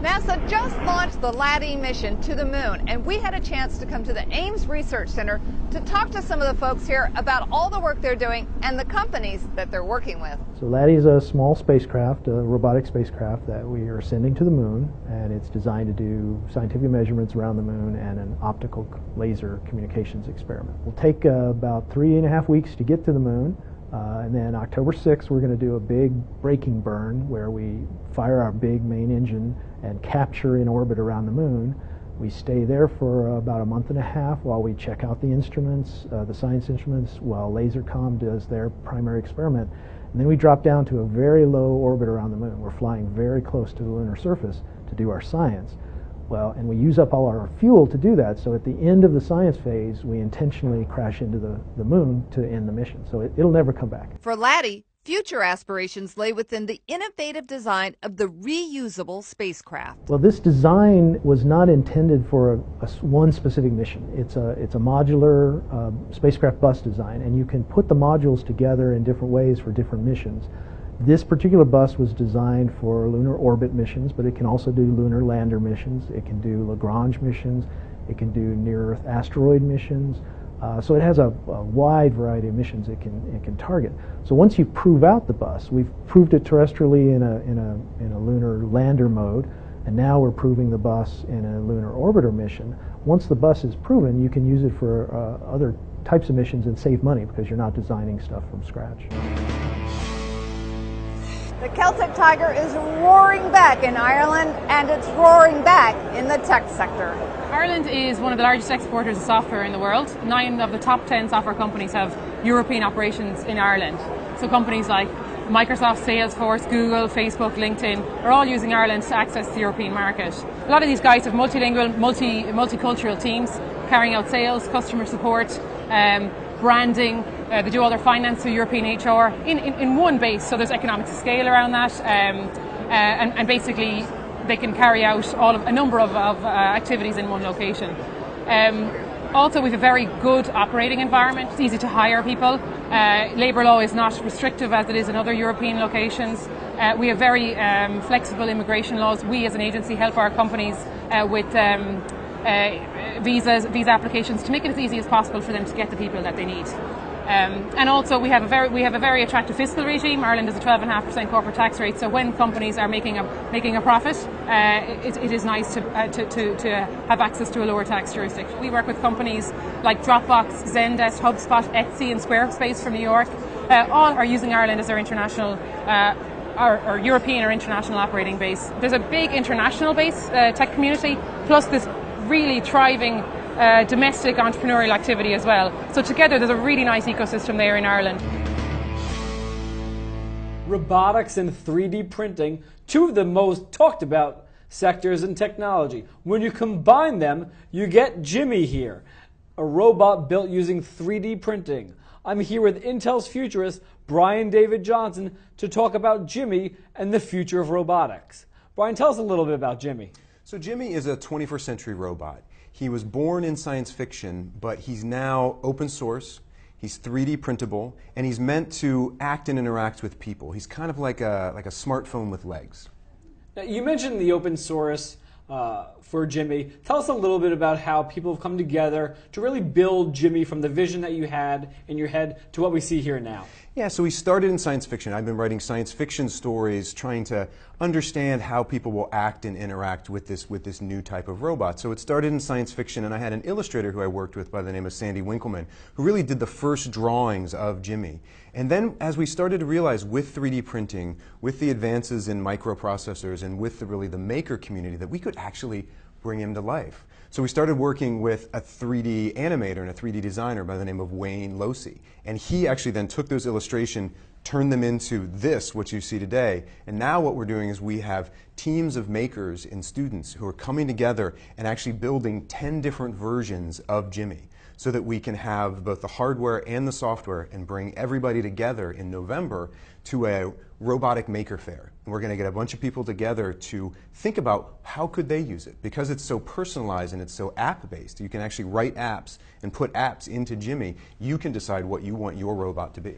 NASA just launched the LADEE mission to the moon, and we had a chance to come to the Ames Research Center to talk to some of the folks here about all the work they're doing and the companies that they're working with. So LADEE is a small spacecraft, a robotic spacecraft that we are sending to the moon, and it's designed to do scientific measurements around the moon and an optical laser communications experiment. We'll take about 3.5 weeks to get to the moon. And then October 6th, we're going to do a big braking burn where we fire our big main engine and capture in orbit around the moon. We stay there for about a month and a half while we check out the instruments, the science instruments, while LaserCom does their primary experiment. And then we drop down to a very low orbit around the moon. We're flying very close to the lunar surface to do our science. Well, and we use up all our fuel to do that, so at the end of the science phase, we intentionally crash into the moon to end the mission. So it'll never come back. For LADEE, future aspirations lay within the innovative design of the reusable spacecraft. Well, this design was not intended for one specific mission. It's a modular spacecraft bus design, and you can put the modules together in different ways for different missions. This particular bus was designed for lunar orbit missions, but it can also do lunar lander missions. It can do Lagrange missions. It can do near-Earth asteroid missions. So it has a wide variety of missions it can target. So once you prove out the bus, we've proved it terrestrially in a lunar lander mode, and now we're proving the bus in a lunar orbiter mission. Once the bus is proven, you can use it for other types of missions and save money because you're not designing stuff from scratch. The Celtic Tiger is roaring back in Ireland, and it's roaring back in the tech sector. Ireland is one of the largest exporters of software in the world. 9 of the top 10 software companies have European operations in Ireland. So companies like Microsoft, Salesforce, Google, Facebook, LinkedIn are all using Ireland to access the European market. A lot of these guys have multilingual, multicultural teams carrying out sales, customer support, branding. They do all their finance through European HR in one base, so there's economics of scale around that, and basically they can carry out a number of activities in one location. Also, we have a very good operating environment. It's easy to hire people. Labour law is not restrictive as it is in other European locations. We have very flexible immigration laws. We as an agency help our companies with visa applications to make it as easy as possible for them to get the people that they need. And also we have a very attractive fiscal regime. Ireland has a 12.5% corporate tax rate, so when companies are making a profit, it is nice to have access to a lower tax jurisdiction. We work with companies like Dropbox, Zendesk, HubSpot, Etsy, and Squarespace from New York. All are using Ireland as their international or European or international operating base. There's a big international base tech community, plus this really thriving domestic entrepreneurial activity as well. So together there's a really nice ecosystem there in Ireland. Robotics and 3D printing, 2 of the most talked about sectors in technology. When you combine them, you get Jimmy here, a robot built using 3D printing. I'm here with Intel's futurist, Brian David Johnson, to talk about Jimmy and the future of robotics. Brian, tell us a little bit about Jimmy. So Jimmy is a 21st century robot. He was born in science fiction, but he's now open source, he's 3D printable, and he's meant to act and interact with people. He's kind of like a smartphone with legs. Now, you mentioned the open source for Jimmy. Tell us a little bit about how people have come together to really build Jimmy from the vision that you had in your head to what we see here now. Yeah, so we started in science fiction. I've been writing science fiction stories trying to understand how people will act and interact with this new type of robot. So it started in science fiction, and I had an illustrator who I worked with by the name of Sandy Winkleman, who really did the first drawings of Jimmy. And then as we started to realize with 3D printing, with the advances in microprocessors, and with really the maker community, that we could actually bring him to life. So we started working with a 3D animator and a 3D designer by the name of Wayne Losey. And he actually then took those illustrations, turned them into this, what you see today. And now what we're doing is we have teams of makers and students who are coming together and actually building 10 different versions of Jimmy, so that we can have both the hardware and the software and bring everybody together in November to a robotic maker fair. And we're going to get a bunch of people together to think about how could they use it. Because it's so personalized and it's so app-based, you can actually write apps and put apps into Jimmy. You can decide what you want your robot to be.